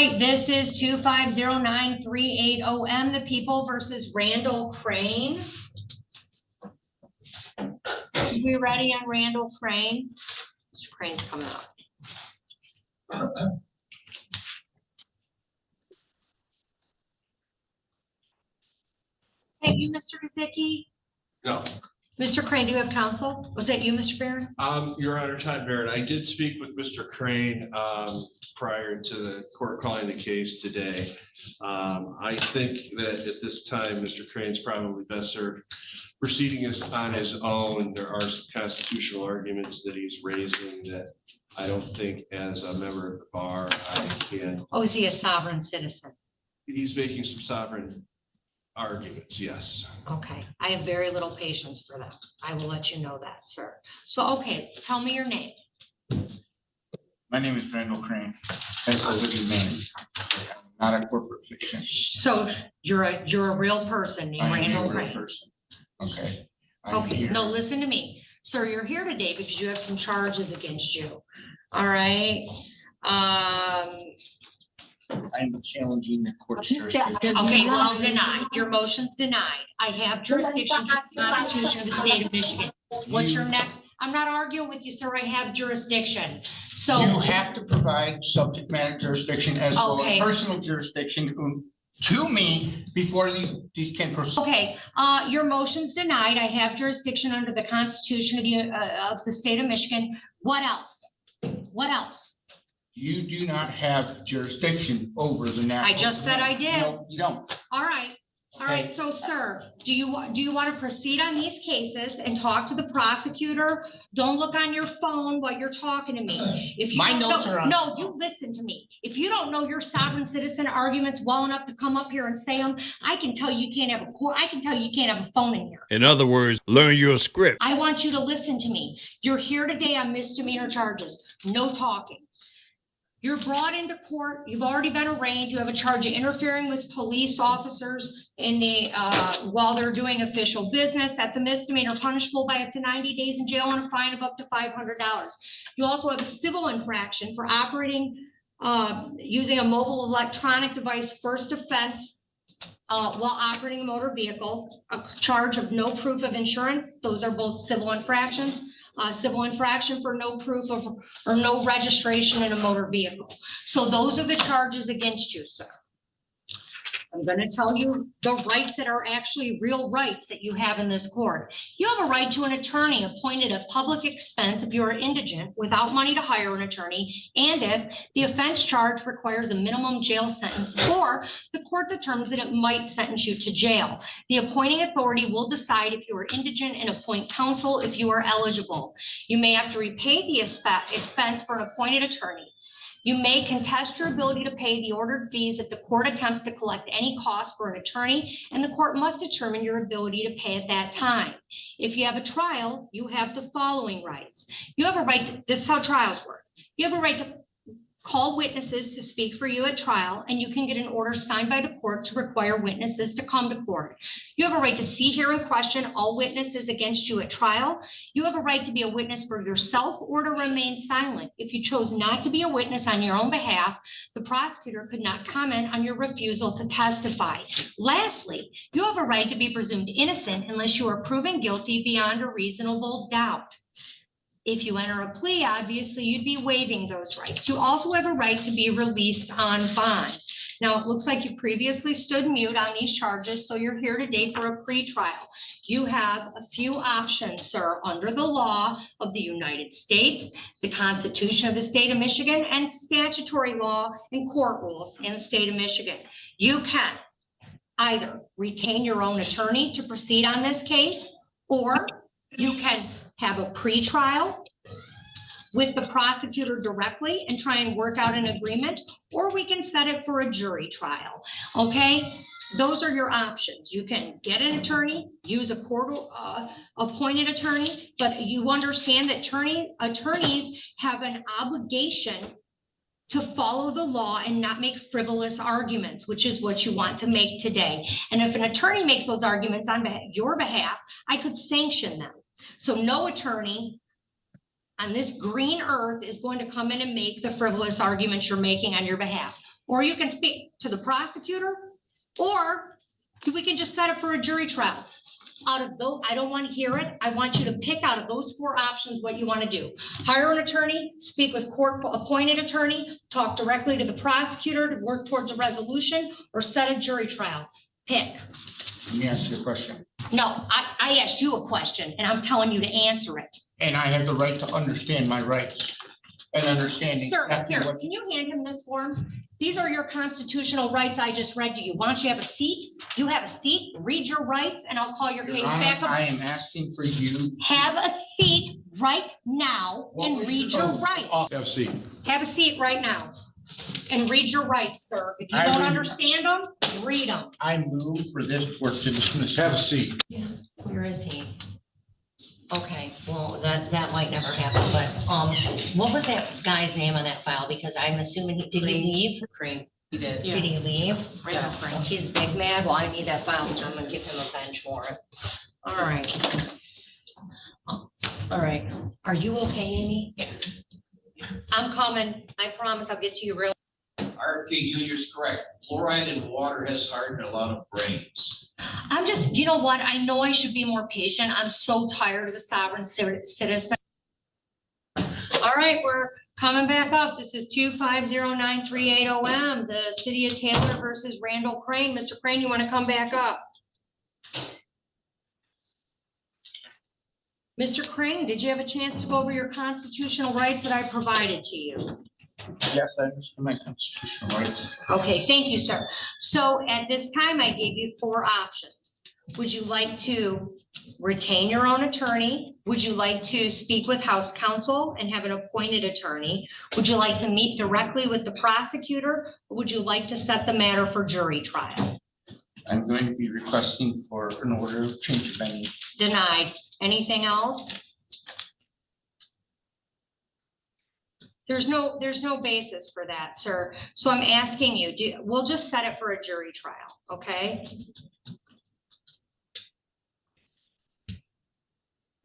right, this is 2509380M, the People versus Randall Crane. Are we ready on Randall Crane? Mr. Crane's coming up. Hey, you, Mr. Kazicki? No. Mr. Crane, do you have counsel? Was that you, Mr. Barron? Your Honor, Todd Barrett, I did speak with Mr. Crane prior to the court calling the case today. I think that at this time, Mr. Crane's probably best served proceeding on his own. There are some constitutional arguments that he's raising that I don't think as a member of the bar I can. Oh, is he a sovereign citizen? He's making some sovereign arguments, yes. Okay, I have very little patience for them. I will let you know that, sir. So, okay, tell me your name. My name is Randall Crane. That's a living name, not a corporate fiction. So you're a real person named I am Randall a real Crane. person. Okay. I'm Okay, here. no, listen to me. Sir, you're here today because you have some charges against you. All right. I'm challenging the court's jurisdiction. Okay, well, denied. Your motion's denied. I have jurisdiction to the Constitution of the state of Michigan. What's your next? I'm not arguing with you, sir. I have jurisdiction. So. You have to provide subject matter jurisdiction as well Okay. as personal jurisdiction to me before these can proceed. Okay, your motion's denied. I have jurisdiction under the Constitution of the state of Michigan. What else? What else? You do not have jurisdiction over the national. I just said I did. No, you don't. All right. All right. Okay. So, sir, do you want to proceed on these cases and talk to the prosecutor? Don't look on your phone while you're talking to me. If you My don't notes know- are on. No, you listen to me. If you don't know your sovereign citizen arguments well enough to come up here and say them, I can tell you can't have a court. I can tell you can't have a phone in here. In other words, learn your script. I want you to listen to me. You're here today on misdemeanor charges. No talking. You're brought into court. You've already been arraigned. You have a charge of interfering with police officers in the while they're doing official business. That's a misdemeanor punishable by up to 90 days in jail and a fine of up to $500. You also have a civil infraction for operating using a mobile electronic device, first offense while operating a motor vehicle, a charge of no proof of insurance. Those are both civil infractions. Civil infraction for no proof of or no registration in a motor vehicle. So those are the charges against you, sir. I'm going to tell you the rights that are actually real rights that you have in this court. You have a right to an attorney appointed at public expense if you are indigent without money to hire an attorney, and if the offense charge requires a minimum jail sentence or the court determines that it might sentence you to jail. The appointing authority will decide if you are indigent and appoint counsel if you are eligible. You may have to repay the expense for an appointed attorney. You may contest your ability to pay the ordered fees if the court attempts to collect any cost for an attorney, and the court must determine your ability to pay at that time. If you have a trial, you have the following rights. You have a right to, this is how trials work. You have a right to call witnesses to speak for you at trial, and you can get an order signed by the court to require witnesses to come to court. You have a right to see, hear, and question all witnesses against you at trial. You have a right to be a witness for yourself or to remain silent. If you chose not to be a witness on your own behalf, the prosecutor could not comment on your refusal to testify. Lastly, you have a right to be presumed innocent unless you are proven guilty beyond a reasonable doubt. If you enter a plea, obviously you'd be waiving those rights. You also have a right to be released on bond. Now, it looks like you previously stood mute on these charges, so you're here today for a pretrial. You have a few options, sir, under the law of the United States, the Constitution of the state of Michigan, and statutory law and court rules in the state of Michigan. You can either retain your own attorney to proceed on this case, or you can have a pretrial with the prosecutor directly and try and work out an agreement, or we can set it for a jury trial. Okay, those are your options. You can get an attorney, use a court appointed attorney, but you understand that attorneys have an obligation to follow the law and not make frivolous arguments, which is what you want to make today. And if an attorney makes those arguments on your behalf, I could sanction them. So no attorney on this green earth is going to come in and make the frivolous arguments you're making on your behalf. or you can speak to the prosecutor, or we can just set it for a jury trial. Out of those, I don't want to hear it. I want you to pick out of those four options what you want to do. Hire an attorney, speak with court-appointed attorney, talk directly to the prosecutor to work towards a resolution, or set a jury trial. Pick. Let me ask you a question. No, I asked you a question and I'm telling you to answer it. And I have the right to understand my rights and understanding. Sir, exactly here, what- can you hand him this form? These are your constitutional rights I just read to you. Why don't you have a seat? You have a seat, read your rights, and I'll call your Your case Honor, back I up. am asking for you. Have a seat right now What and was read your oath rights. of- Have a seat. Have a seat right now and read your rights, sir. If you I don't read- understand them, read them. I move for this court to dismiss. Have a seat. Where is he? Okay, well, that might never happen, but, what was that guy's name on that file? Because I'm assuming did he leave? Cream, he did. Did he leave? Yes. Well, he's big mad. Well, I need that file, so I'm gonna give him a bench warrant. All right. All right. Are you okay, Amy? I'm coming. I promise I'll get to you real. RFK Jr. is correct. Fluoride in water has hardened a lot of brains. I'm just, you know what? I know I should be more patient. I'm so tired of the sovereign citizen. All right, we're coming back up. This is 2509380M, the city of Taylor versus Randall Crane. Mr. Crane, you want to come back up? Mr. Crane, did you have a chance to go over your constitutional rights that I provided to you? Yes, I understand my constitutional rights. Okay, thank you, sir. So at this time, I gave you four options. Would you like to retain your own attorney? Would you like to speak with House counsel and have an appointed attorney? Would you like to meet directly with the prosecutor? Or would you like to set the matter for jury trial? I'm going to be requesting for an order of change of venue. Denied. Anything else? There's no basis for that, sir. So I'm asking you, we'll just set it for a jury trial, okay?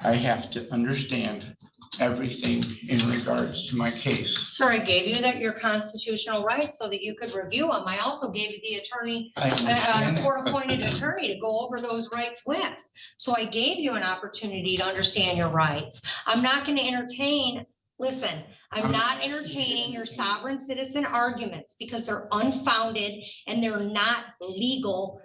I have to understand everything in regards to my case. Sir, I gave you your constitutional rights so that you could review them. I also gave you the attorney, I understand a that, court-appointed attorney to go over those rights with. So I gave you an opportunity to understand your rights. I'm not going to entertain, listen, I'm not entertaining your sovereign citizen arguments because they're unfounded and they're not legal.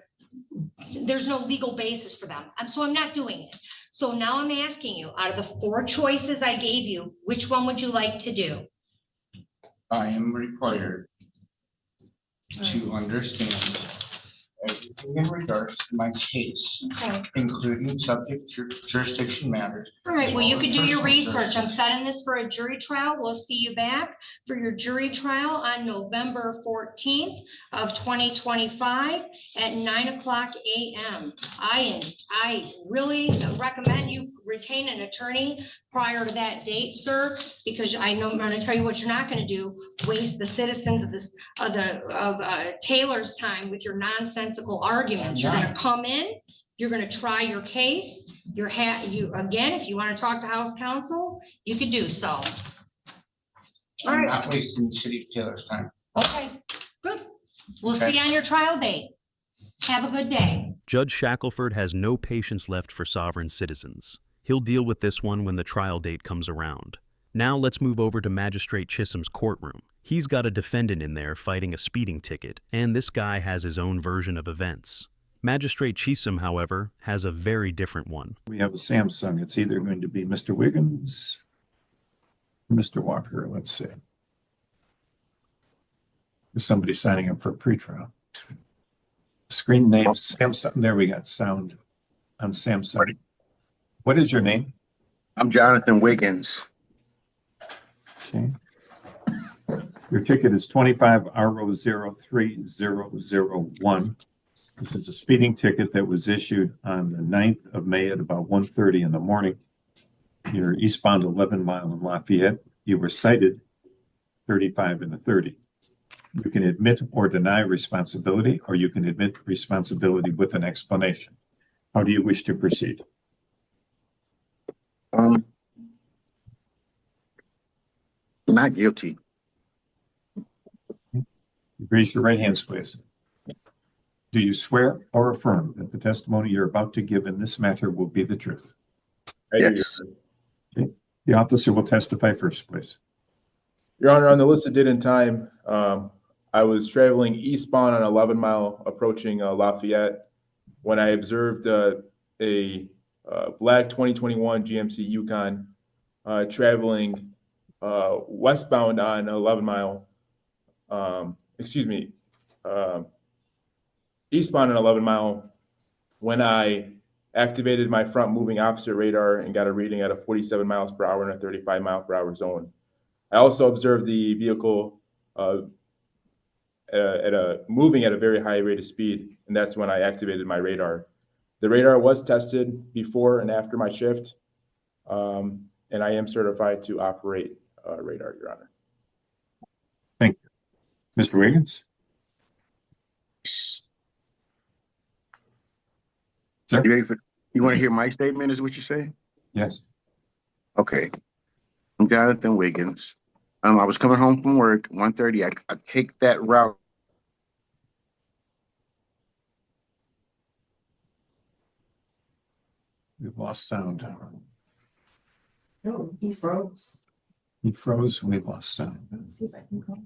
There's no legal basis for them. So I'm not doing it. So now I'm asking you, out of the four choices I gave you, which one would you like to do? I am required to understand everything in regards to my case, Okay. including subject jurisdiction matters. All right, well, you could do your Personal research. I'm jurisdiction. setting this for a jury trial. We'll see you back for your jury trial on November 14th of 2025 at 9:00 a.m. I really recommend you retain an attorney prior to that date, sir, because I know I'm going to tell you what you're not going to do, waste the citizens of Taylor's time with your nonsensical arguments. You're going to come in, you're going to try your case. Again, if you want to talk to House counsel, you could do so. All I'm right. not wasting the city of Taylor's time. Okay, good. We'll see you on your trial date. Have a good day. Judge Shackelford has no patience left for sovereign citizens. He'll deal with this one when the trial date comes around. Now let's move over to Magistrate Chisholm's courtroom. He's got a defendant in there fighting a speeding ticket, and this guy has his own version of events. Magistrate Chisholm, however, has a very different one. We have a Samsung. It's either going to be Mr. Wiggins, or Mr. Walker. Let's see. There's somebody signing up for a pretrial. Screen name Samsung. There we got sound on Samsung. What is your name? I'm Jonathan Wiggins. Okay. Your ticket is 25RO03001. This is a speeding ticket that was issued on the 9th of May at about 1:30 in the morning. You're eastbound 11 Mile in Lafayette. You were cited 35 and a 30. You can admit or deny responsibility, or you can admit responsibility with an explanation. How do you wish to proceed? Not guilty. Raise your right hands, please. Do you swear or affirm that the testimony you're about to give in this matter will be the truth? I do, Your Yes. Honor. Okay. The officer will testify first, please. Your Honor, on the listed date and time, I was traveling eastbound on 11 Mile approaching Lafayette when I observed a black 2021 GMC Yukon traveling westbound on 11 Mile. Eastbound on 11 Mile when I activated my front moving opposite radar and got a reading at a 47 miles per hour in a 35 mile per hour zone. I also observed the vehicle moving at a very high rate of speed, and that's when I activated my radar. The radar was tested before and after my shift, and I am certified to operate radar, Your Honor. Thank you. Mr. Wiggins? Sir? You ready for, you want to hear my statement is what you say? Yes. Okay. I'm Jonathan Wiggins. I was coming home from work, 1:30. I take that route. We've lost sound. No, he froze. He froze, we lost sound. Let's see if I can go. Do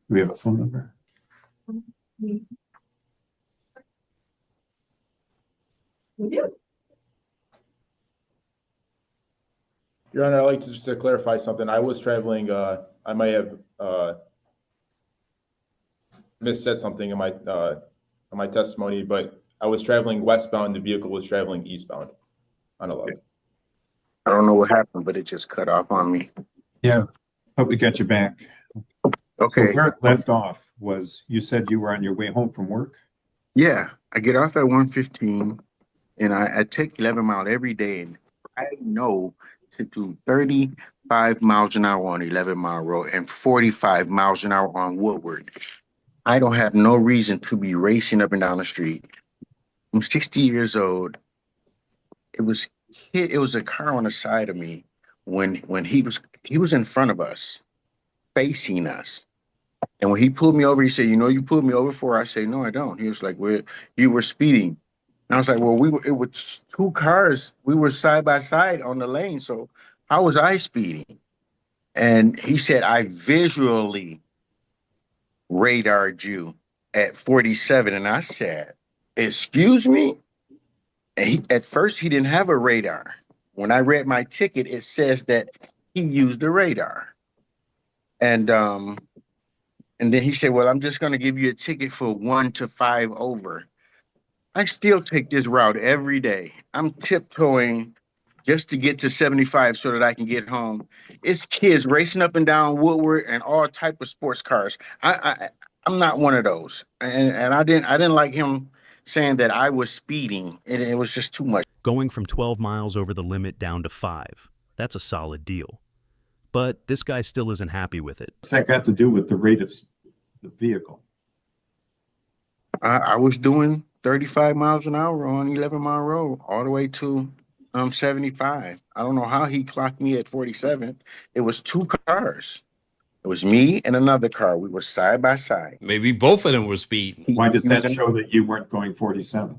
we have a phone number? We do. Your Honor, I'd like to just clarify something. I was traveling, I might have missaid something in my testimony, but I was traveling westbound, the vehicle was traveling eastbound on 11. I don't know what happened, but it just cut off on me. Yeah, but we got you back. So Okay. where it left off was, you said you were on your way home from work? Yeah, I get off at 1:15 and I take 11 Mile every day, and I know to do 35 miles an hour on 11 Mile Road and 45 miles an hour on Woodward. I don't have no reason to be racing up and down the street. I'm 60 years old. It was a car on the side of me when he was in front of us, facing us. And when he pulled me over, he said, "You know, you pulled me over for?" I say, "No, I don't." He was like, "Well, you were speeding." And I was like, "Well, it was two cars. We were side by side on the lane. So how was I speeding?" And he said, "I visually radared you at 47." And I said, "Excuse me?" And at first he didn't have a radar. When I read my ticket, it says that he used the radar. And then he said, "Well, I'm just going to give you a ticket for 1 to 5 over." I still take this route every day. I'm tiptoeing just to get to 75 so that I can get home. It's kids racing up and down Woodward and all type of sports cars. I'm not one of those. And I didn't like him saying that I was speeding. It was just too much. Going from 12 miles over the limit down to 5. That's a solid deal. But this guy still isn't happy with it. What's that got to do with the rate of the vehicle? I was doing 35 miles an hour on 11 Mile Road all the way to 75. I don't know how he clocked me at 47. It was two cars. It was me and another car. We were side by side. Maybe both of them were speeding. Why does He that was in- show that you weren't going 47?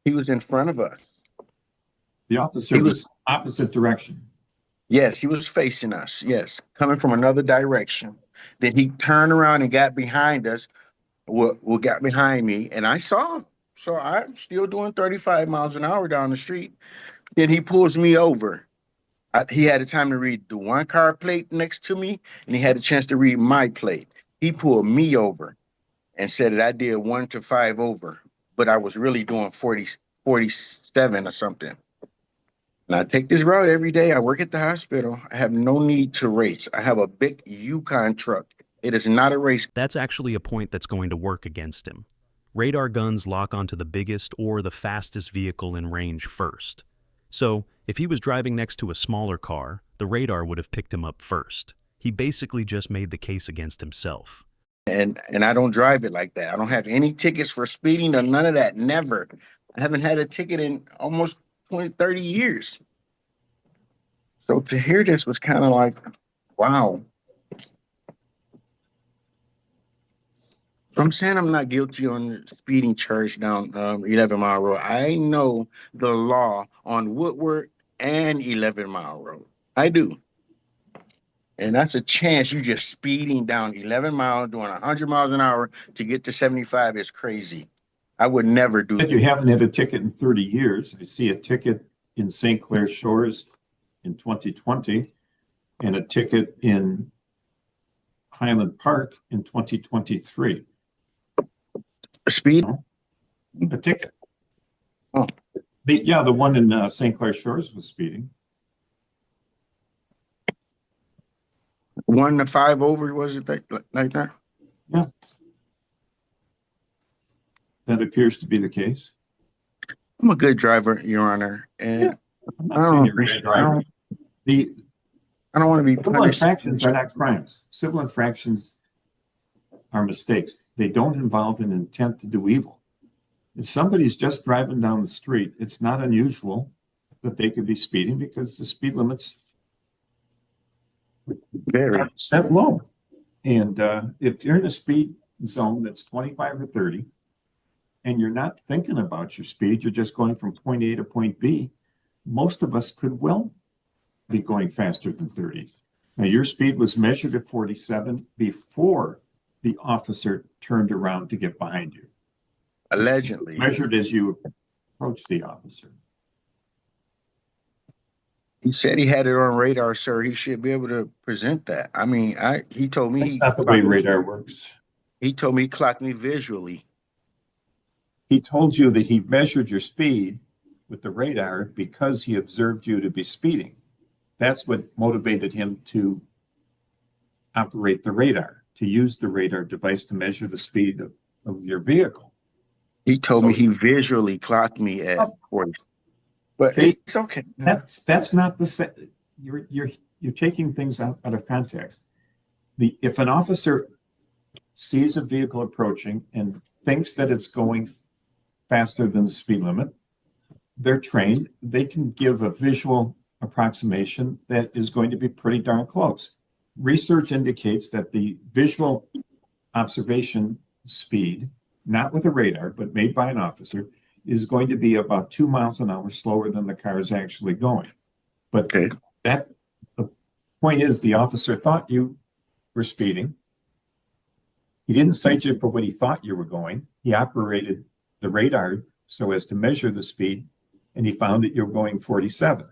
He was in front of us. The officer He was opposite direction. Yes, he was facing us. Yes, coming from another direction. Then he turned around and got behind us. Got behind me, and I saw him. So I'm still doing 35 miles an hour down the street. Then he pulls me over. He had the time to read the one car plate next to me, and he had a chance to read my plate. He pulled me over and said that I did 1 to 5 over, but I was really doing 47 or something. And I take this route every day. I work at the hospital. I have no need to race. I have a big Yukon truck. It is not a race. That's actually a point that's going to work against him. Radar guns lock onto the biggest or the fastest vehicle in range first. So, if he was driving next to a smaller car, the radar would have picked him up first. He basically just made the case against himself. And I don't drive it like that. I don't have any tickets for speeding or none of that. Never. I haven't had a ticket in almost 20, 30 years. So to hear this was kind of like, wow. I'm saying I'm not guilty on the speeding charge down 11 Mile Road. I know the law on Woodward and 11 Mile Road. I do. And that's a chance you just speeding down 11 miles, doing 100 miles an hour to get to 75 is crazy. I would never do That you haven't had a ticket in 30 years. I see a ticket in St. Clair Shores in 2020 and a ticket in Highland Park in 2023. speed. A ticket. Oh. The one in St. Clair Shores was speeding. 1 to 5 over, was it like that? Yeah. That appears to be the case. I'm a good driver, Your Honor, and Yeah. I'm I not saying don't you're a appreciate- bad driver. I don't want to be Civil punished. infractions are not crimes. Civil infractions are mistakes. They don't involve an intent to do evil. If somebody's just driving down the street, it's not unusual that they could be speeding because the speed limit's Very. set low. And if you're in a speed zone that's 25 or 30, and you're not thinking about your speed, you're just going from point A to point B, most of us could well be going faster than 30. Now, your speed was measured at 47 before the officer turned around to get behind you. Allegedly. Measured as you approached the officer. He said he had it on radar, sir. He should be able to present that. I mean, he told me That's not the way radar works. he told me he clocked me visually. He told you that he measured your speed with the radar because he observed you to be speeding. That's what motivated him to operate the radar, to use the radar device to measure the speed of your vehicle. He told So- me he visually clocked me at Oh. 40. But Okay. it's okay. That's not the you're taking things out of context. If an officer sees a vehicle approaching and thinks that it's going faster than the speed limit, they're trained, they can give a visual approximation that is going to be pretty darn close. Research indicates that the visual observation speed, not with a radar, but made by an officer, is going to be about 2 miles an hour slower than the car is actually going. But Okay. the point is, the officer thought you were speeding. He didn't cite you for what he thought you were going. He operated the radar so as to measure the speed, and he found that you're going 47.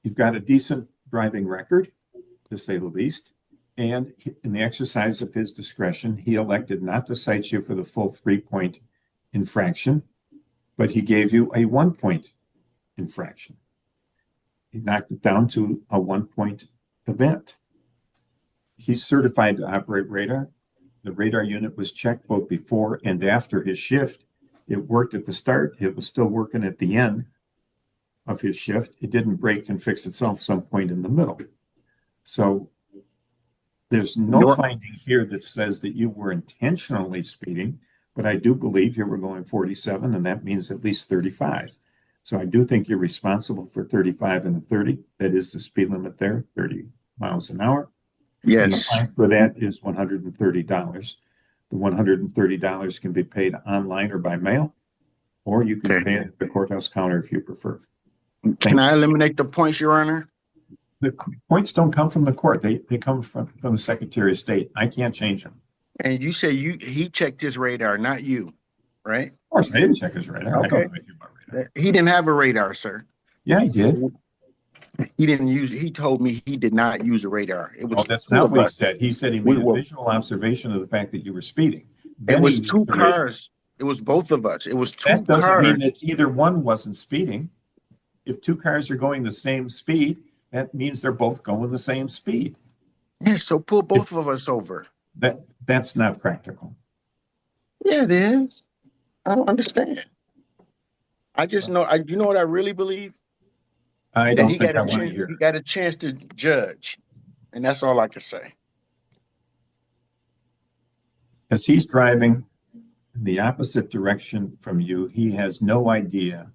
You've got a decent driving record, to say the least, and in the exercise of his discretion, he elected not to cite you for the full 3-point infraction, but he gave you a 1-point infraction. He knocked it down to a 1-point event. He's certified to operate radar. The radar unit was checked both before and after his shift. It worked at the start. It was still working at the end of his shift. It didn't break and fix itself some point in the middle. So there's no finding here that says that you were intentionally speeding, but I do believe you were going 47, and that means at least 35. So I do think you're responsible for 35 and 30. That is the speed limit there, 30 miles an hour. And the Yes. fine for that is $130. The $130 can be paid online or by mail, or you can Okay. pay it at the courthouse counter if you prefer. Can I eliminate the points, Your Honor? The points don't come from the court. They come from the Secretary of State. I can't change them. And you say he checked his radar, not you, right? Of course, I didn't check his radar. I don't Okay. know anything about radar. He didn't have a radar, sir. Yeah, he did. He didn't use. He told me he did not use a radar. It was. Oh, that's two not of what he us. said. He said he We made a were- visual observation of the fact that you were speeding. It Then was he used two the radar. cars. It was both of us. It was two That doesn't mean cars. that either one wasn't speeding. If two cars are going the same speed, that means they're both going the same speed. Yeah, so pull both of us over. That's not practical. Yeah, it is. I don't understand. I just know. You know what I really believe? I That don't he think got I a want to chance. hear. He got a chance to judge, and that's all I can say. As he's driving in the opposite direction from you, he has no idea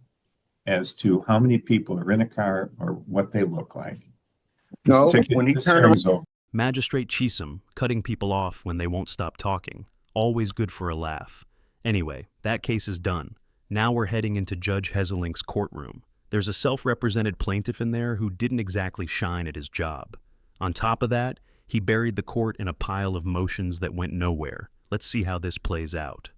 as to how many people are in a car or what they look like. No, when he this turned hearing's over. Magistrate Chisholm cutting people off when they won't stop talking, always good for a laugh. Anyway, that case is done. Now we're heading into Judge Hesselink's courtroom. There's a self-represented plaintiff in there who didn't exactly shine at his job. On top of that, he buried the court in a pile of motions that went nowhere. Let's see how this plays out.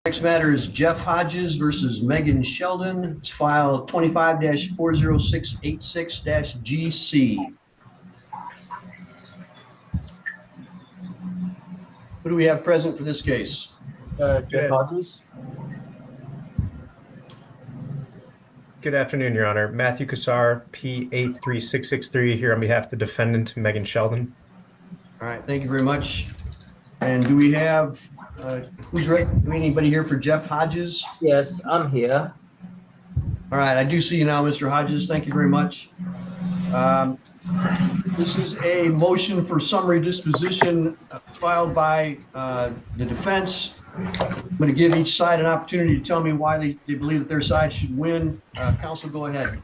Next matter is Jeff Hodges versus Megan Sheldon. It's file 25-40686-GC. Who do we have present for this case? Jeff Hodges. Good afternoon, Your Honor. Matthew Kassar, P83663, here on behalf of the defendant, Megan Sheldon. All right, thank you very much. And do we have, anybody here for Jeff Hodges? Yes, I'm here. All right, I do see you now, Mr. Hodges. Thank you very much. This is a motion for summary disposition filed by the defense. I'm going to give each side an opportunity to tell me why they believe that their side should win. Counsel, go ahead.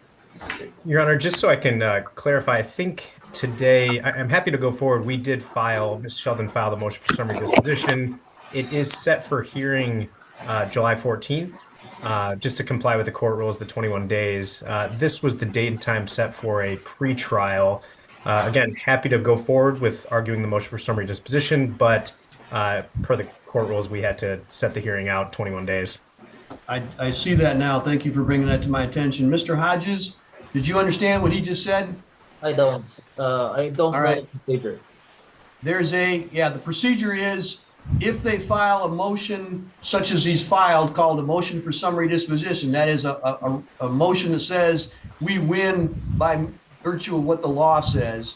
Your Honor, just so I can clarify, I think today, I'm happy to go forward. We did file, Ms. Sheldon filed a motion for summary disposition. It is set for hearing July 14th, just to comply with the court rules, the 21 days. This was the date and time set for a pre-trial. Again, happy to go forward with arguing the motion for summary disposition, but per the court rules, we had to set the hearing out 21 days. I see that now. Thank you for bringing that to my attention. Mr. Hodges, did you understand what he just said? I don't know the procedure. The procedure is if they file a motion such as he's filed called a motion for summary disposition, that is a motion that says we win by virtue of what the law says.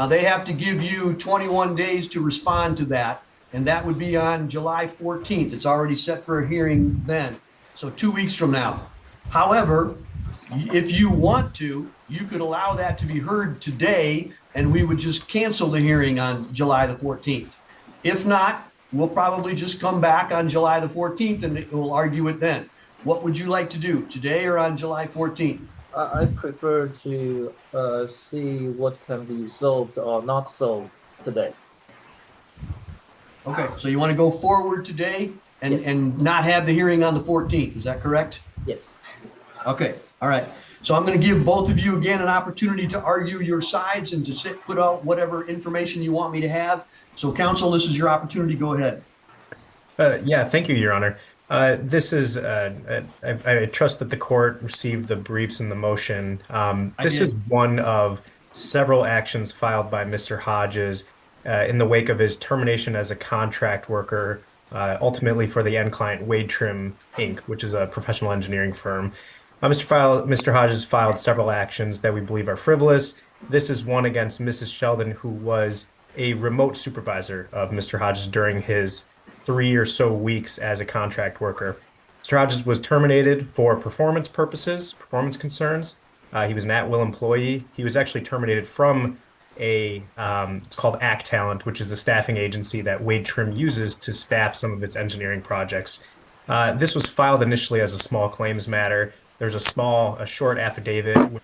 They have to give you 21 days to respond to that. And that would be on July 14th. It's already set for a hearing then. So 2 weeks from now. However, if you want to, you could allow that to be heard today and we would just cancel the hearing on July the 14th. If not, we'll probably just come back on July the 14th and we'll argue it then. What would you like to do, today or on July 14th? I prefer to see what can be solved or not solved today. Okay, so you want to go forward today and not have the hearing on the 14th, is that correct? Yes. Okay, all right. So I'm going to give both of you again an opportunity to argue your sides and to put out whatever information you want me to have. So counsel, this is your opportunity. Go ahead. Yeah, thank you, Your Honor. This is, I trust that the court received the briefs and the motion. This is one of several actions filed by Mr. Hodges in the wake of his termination as a contract worker, ultimately for the end client Wade Trim Inc., which is a professional engineering firm. Mr. Hodges filed several actions that we believe are frivolous. This is one against Mrs. Sheldon, who was a remote supervisor of Mr. Hodges during his 3 or so weeks as a contract worker. Mr. Hodges was terminated for performance purposes, performance concerns. He was an at-will employee. He was actually terminated from it's called Act Talent, which is a staffing agency that Wade Trim uses to staff some of its engineering projects. This was filed initially as a small claims matter. There's a short affidavit with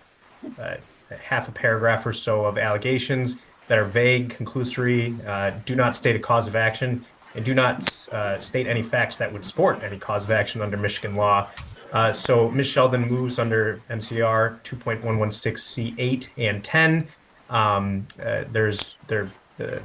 half a paragraph or so of allegations that are vague, conclusory, do not state a cause of action, and do not state any facts that would support any cause of action under Michigan law. So Ms. Sheldon moves under MCR 2.116C8 and 10.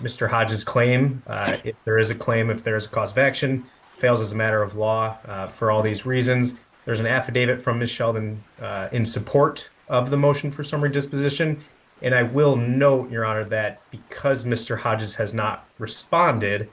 Mr. Hodges' claim, if there is a claim, if there is a cause of action, fails as a matter of law for all these reasons. There's an affidavit from Ms. Sheldon in support of the motion for summary disposition. And I will note, Your Honor, that because Mr. Hodges has not responded,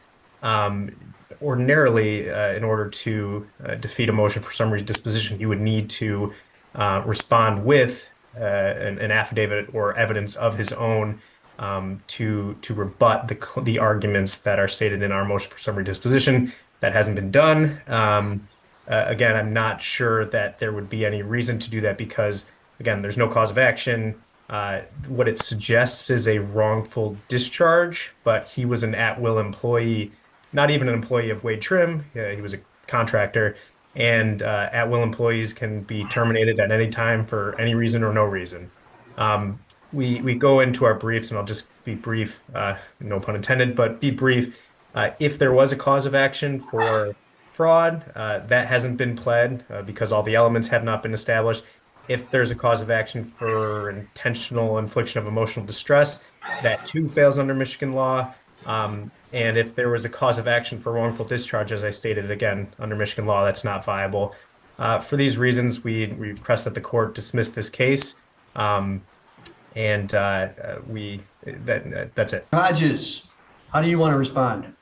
ordinarily, in order to defeat a motion for summary disposition, he would need to respond with an affidavit or evidence of his own to rebut the arguments that are stated in our motion for summary disposition. That hasn't been done. Again, I'm not sure that there would be any reason to do that because, again, there's no cause of action. What it suggests is a wrongful discharge, but he was an at-will employee, not even an employee of Wade Trim. He was a contractor, and at-will employees can be terminated at any time for any reason or no reason. We go into our briefs, and I'll just be brief, no pun intended, but be brief. If there was a cause of action for fraud, that hasn't been pled because all the elements have not been established. If there's a cause of action for intentional infliction of emotional distress, that too fails under Michigan law. And if there was a cause of action for wrongful discharge, as I stated again, under Michigan law, that's not viable. For these reasons, we request that the court dismiss this case. That's it. Hodges, how do you want to respond?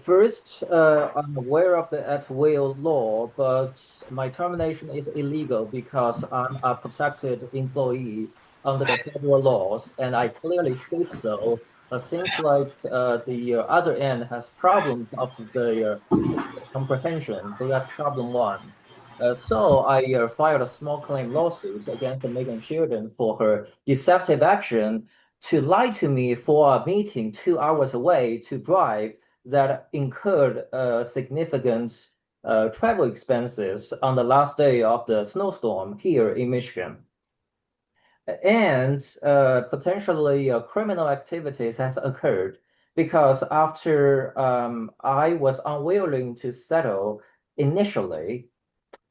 First, I'm aware of the at-will law, but my termination is illegal because I'm a protected employee under the federal laws, and I clearly state so. Seems like the other end has problems of the comprehension, so that's problem one. So I filed a small claim lawsuit against Megan Sheridan for her deceptive action to lie to me for a meeting 2 hours away to drive that incurred significant travel expenses on the last day of the snowstorm here in Michigan. And potentially criminal activities has occurred because after I was unwilling to settle initially,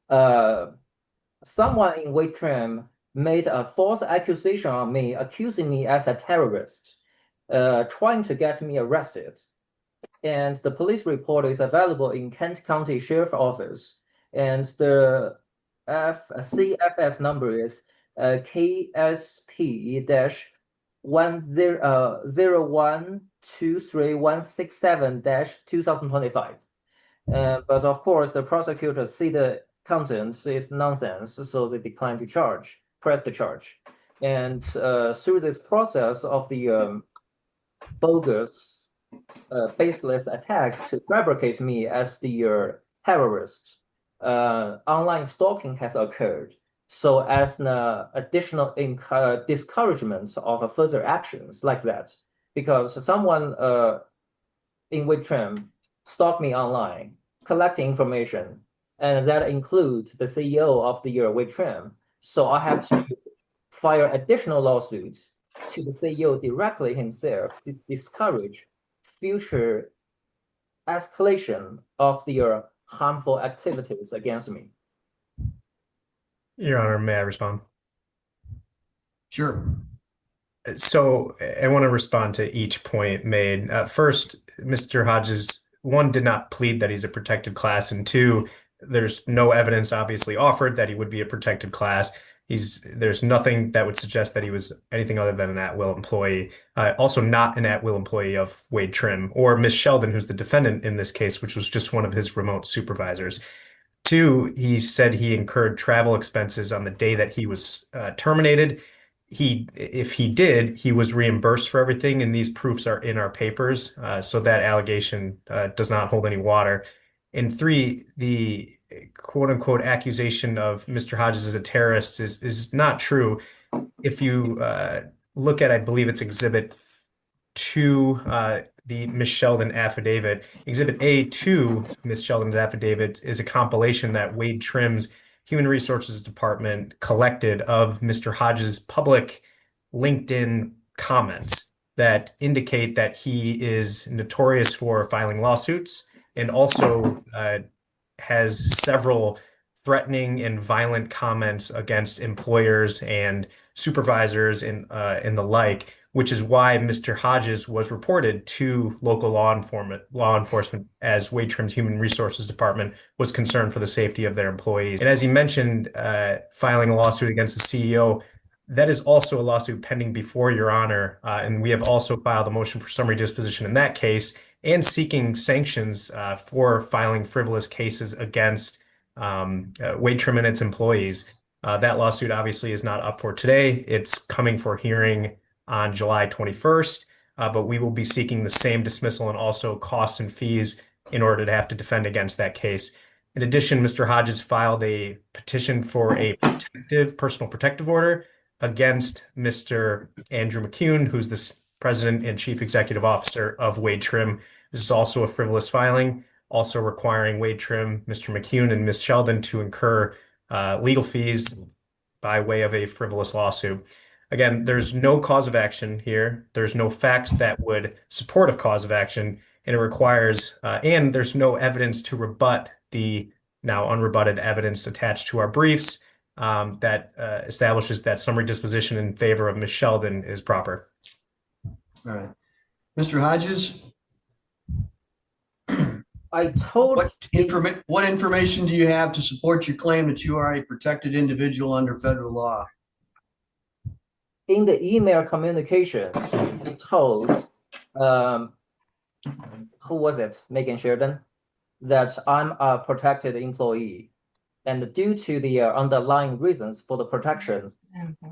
someone in Waitrim made a false accusation on me, accusing me as a terrorist, trying to get me arrested. And the police report is available in Kent County Sheriff Office. And the CFS number is KSP-0123167-2025. But of course, the prosecutor see the content is nonsense, so they decline to press the charge. And through this process of the bogus baseless attack to fabricate me as the terrorist, online stalking has occurred. So as an additional discouragement of further actions like that, because someone in Waitrim stalked me online, collecting information, and that includes the CEO of the Waitrim. So I have to file additional lawsuits to the CEO directly himself to discourage future escalation of the harmful activities against me. Your Honor, may I respond? Sure. So I want to respond to each point made. First, Mr. Hodges, one, did not plead that he's a protected class, and two, there's no evidence obviously offered that he would be a protected class. There's nothing that would suggest that he was anything other than an at-will employee. Also not an at-will employee of Waitrim or Ms. Sheldon, who's the defendant in this case, which was just one of his remote supervisors. Two, he said he incurred travel expenses on the day that he was terminated. If he did, he was reimbursed for everything, and these proofs are in our papers, so that allegation does not hold any water. And three, the quote-unquote accusation of Mr. Hodges as a terrorist is not true. If you look at, I believe it's Exhibit 2, the Ms. Sheldon affidavit. Exhibit A to Ms. Sheldon's affidavit is a compilation that Waitrim's Human Resources Department collected of Mr. Hodges' public LinkedIn comments that indicate that he is notorious for filing lawsuits and also has several threatening and violent comments against employers and supervisors and the like, which is why Mr. Hodges was reported to local law enforcement as Waitrim's Human Resources Department was concerned for the safety of their employees. And as you mentioned, filing a lawsuit against the CEO, that is also a lawsuit pending before Your Honor. And we have also filed a motion for summary disposition in that case and seeking sanctions for filing frivolous cases against Waitrim and its employees. That lawsuit obviously is not up for today. It's coming for hearing on July 21st, but we will be seeking the same dismissal and also costs and fees in order to have to defend against that case. In addition, Mr. Hodges filed a petition for a personal protective order against Mr. Andrew McCune, who's the president and chief executive officer of Waitrim. This is also a frivolous filing, also requiring Waitrim, Mr. McCune, and Ms. Sheldon to incur legal fees by way of a frivolous lawsuit. Again, there's no cause of action here. There's no facts that would support a cause of action, and it requires, and there's no evidence to rebut the now unrebutted evidence attached to our briefs that establishes that summary disposition in favor of Ms. Sheldon is proper. All right. Mr. Hodges, what information do you have to support your claim that you are a protected individual under federal law? In the email communication, I told, who was it? Megan Sheridan, that I'm a protected employee. And due to the underlying reasons for the protection,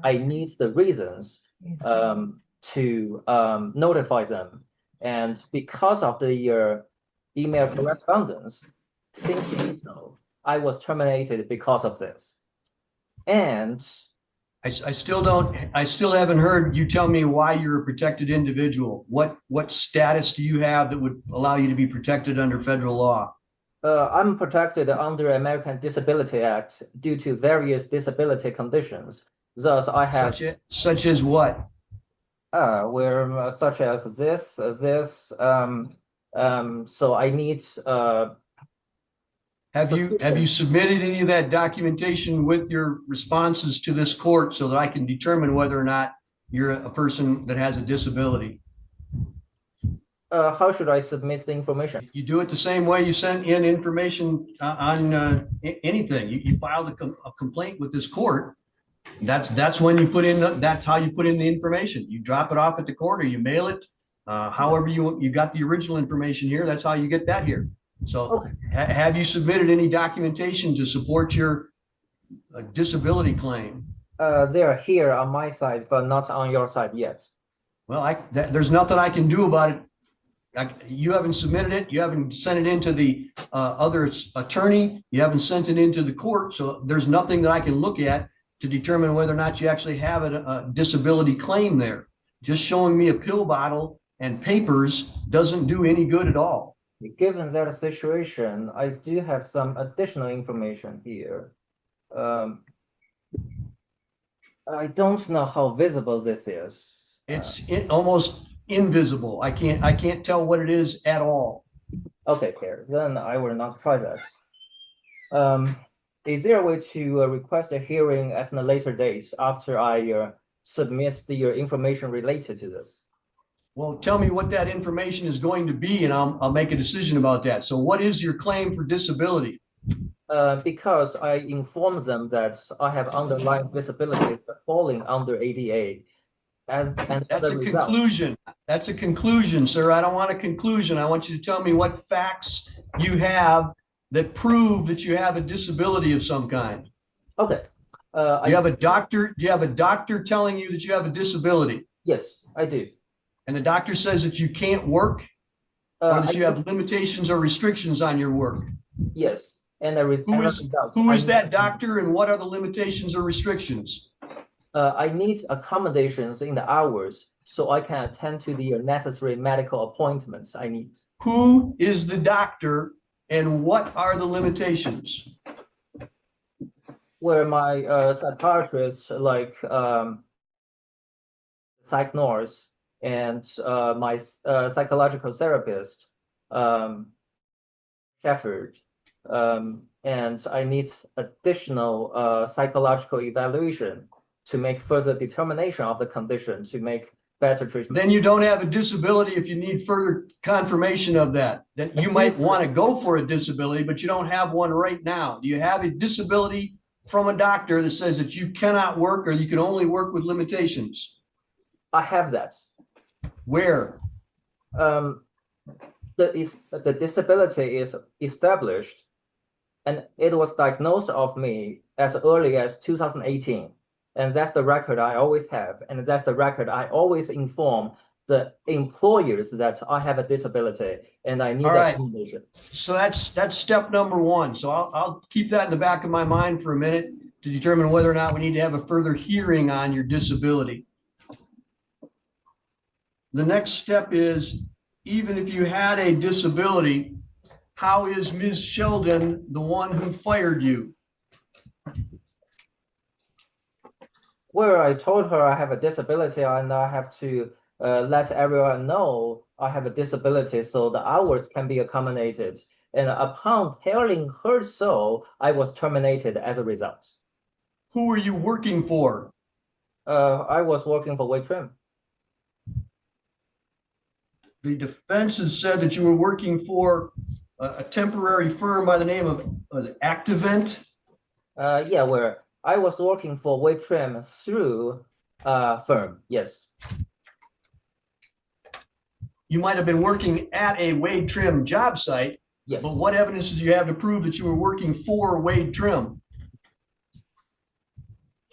I need the reasons to notify them. And because of the email correspondence, since the email, I was terminated because of this. And I still haven't heard you tell me why you're a protected individual. What status do you have that would allow you to be protected under federal law? I'm protected under American Disability Act due to various disability conditions. Thus, I have such as what? Where such as this. So I need. Have you submitted any of that documentation with your responses to this court so that I can determine whether or not you're a person that has a disability? How should I submit the information? You do it the same way you send in information on anything. You filed a complaint with this court. That's when you put in. That's how you put in the information. You drop it off at the court or you mail it. However you got the original information here. That's how you get that here. So have you submitted any documentation to support your disability claim? They are here on my side, but not on your side yet. Well, there's nothing I can do about it. You haven't submitted it. You haven't sent it into the other attorney. You haven't sent it into the court. So there's nothing that I can look at to determine whether or not you actually have a disability claim there. Just showing me a pill bottle and papers doesn't do any good at all. Given that situation, I do have some additional information here. I don't know how visible this is. It's almost invisible. I can't tell what it is at all. Okay, fair. Then I will not try that. Is there a way to request a hearing at a later date after I submit the information related to this? Well, tell me what that information is going to be, and I'll make a decision about that. So what is your claim for disability? Because I informed them that I have underlying disability falling under ADA. And that's a conclusion. That's a conclusion, sir. I don't want a conclusion. I want you to tell me what facts you have that prove that you have a disability of some kind. Okay. You have a doctor. Do you have a doctor telling you that you have a disability? Yes, I do. And the doctor says that you can't work, or that you have limitations or restrictions on your work? Yes. And who is that doctor, and what are the limitations or restrictions? I need accommodations in the hours so I can attend to the necessary medical appointments I need. Who is the doctor, and what are the limitations? Where my psychiatrist, like psych nurse, and my psychological therapist, Shepard, and I need additional psychological evaluation to make further determination of the condition to make better treatment. Then you don't have a disability if you need further confirmation of that. That you might want to go for a disability, but you don't have one right now. Do you have a disability from a doctor that says that you cannot work or you can only work with limitations? I have that. Where? The disability is established, and it was diagnosed of me as early as 2018. And that's the record I always have. And that's the record I always inform the employers that I have a disability and I need accommodation. So that's step number one. So I'll keep that in the back of my mind for a minute to determine whether or not we need to have a further hearing on your disability. The next step is, even if you had a disability, how is Ms. Sheldon the one who fired you? Where I told her I have a disability and I have to let everyone know I have a disability so the hours can be accommodated. And upon telling her so, I was terminated as a result. Who were you working for? I was working for Courtroom. The defense has said that you were working for a temporary firm by the name of, was it Activent? Yeah, where I was working for Courtroom through a firm, yes. You might have been working at a Wade Trim job site, Yes. but what evidence did you have to prove that you were working for Wade Trim?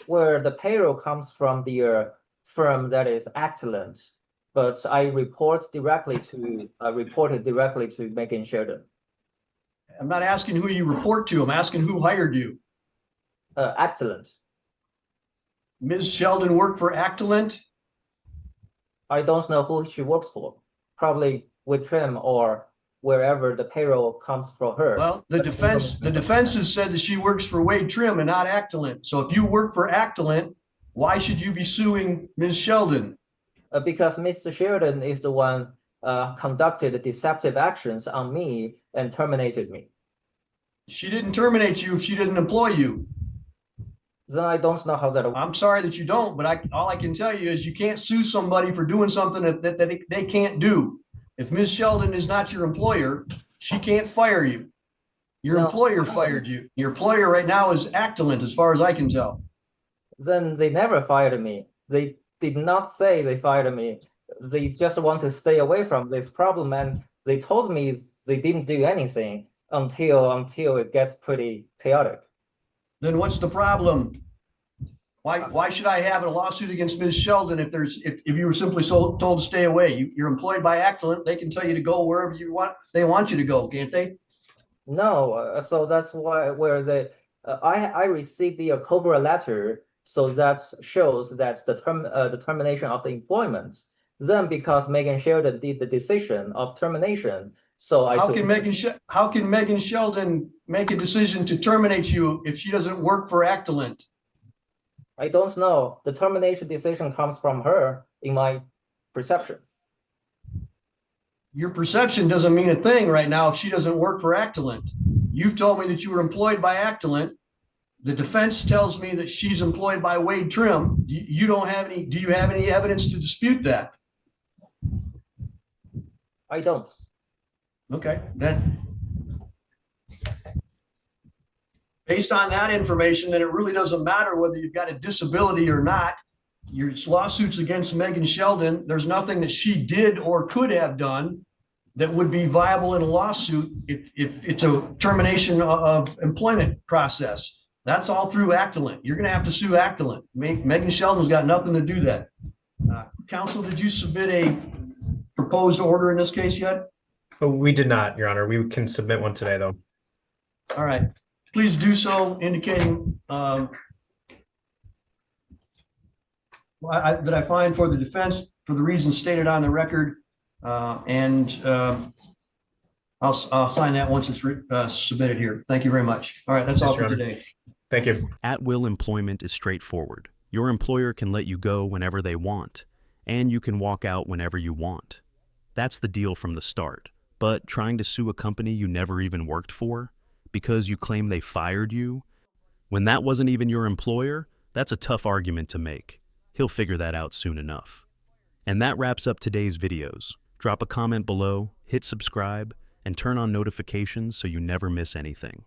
Where the payroll comes from the firm that is excellent, but I reported directly to Megan Sheridan. I'm not asking who you report to. I'm asking who hired you. Excellent. Ms. Sheldon worked for Actilent? I don't know who she works for. Probably with Trim or wherever the payroll comes from her. Well, the defense has said that she works for Wade Trim and not Actilent. So if you work for Actilent, why should you be suing Ms. Sheldon? Because Mr. Sheridan is the one conducted deceptive actions on me and terminated me. She didn't terminate you if she didn't employ you. Then I don't know how that works. I'm sorry that you don't, but all I can tell you is you can't sue somebody for doing something that they can't do. If Ms. Sheldon is not your employer, she can't fire you. Your employer fired you. Your employer right now is Actilent, as far as I can tell. Then they never fired me. They did not say they fired me. They just want to stay away from this problem, and they told me they didn't do anything until it gets pretty chaotic. Then what's the problem? Why should I have a lawsuit against Ms. Sheldon if you were simply told to stay away? You're employed by Actilent. They can tell you to go wherever you want. They want you to go, can't they? No, so that's why I received the COBRA letter, so that shows that the termination of the employment. Then because Megan Sheldon did the decision of termination, so how can Megan Sheldon make a decision to terminate you if she doesn't work for Actilent? I don't know. The termination decision comes from her, in my perception. Your perception doesn't mean a thing right now if she doesn't work for Actilent. You've told me that you were employed by Actilent. The defense tells me that she's employed by Wade Trim. You don't have any, do you have any evidence to dispute that? I don't. Okay, then. Based on that information, then it really doesn't matter whether you've got a disability or not. Your lawsuits against Megan Sheldon, there's nothing that she did or could have done that would be viable in a lawsuit if it's a termination of employment process. That's all through Actilent. You're going to have to sue Actilent. Megan Sheldon's got nothing to do that. Counsel, did you submit a proposed order in this case yet? Oh, we did not, Your Honor. We can submit one today, though. All right. Please do so, indicating that I find for the defense for the reasons stated on the record, and I'll sign that once it's submitted here. Thank you very much. All right, that's all for today. Thank you. At-will employment is straightforward. Your employer can let you go whenever they want, and you can walk out whenever you want. That's the deal from the start. But trying to sue a company you never even worked for because you claim they fired you, when that wasn't even your employer, that's a tough argument to make. He'll figure that out soon enough. And that wraps up today's videos. Drop a comment below, hit subscribe, and turn on notifications so you never miss anything.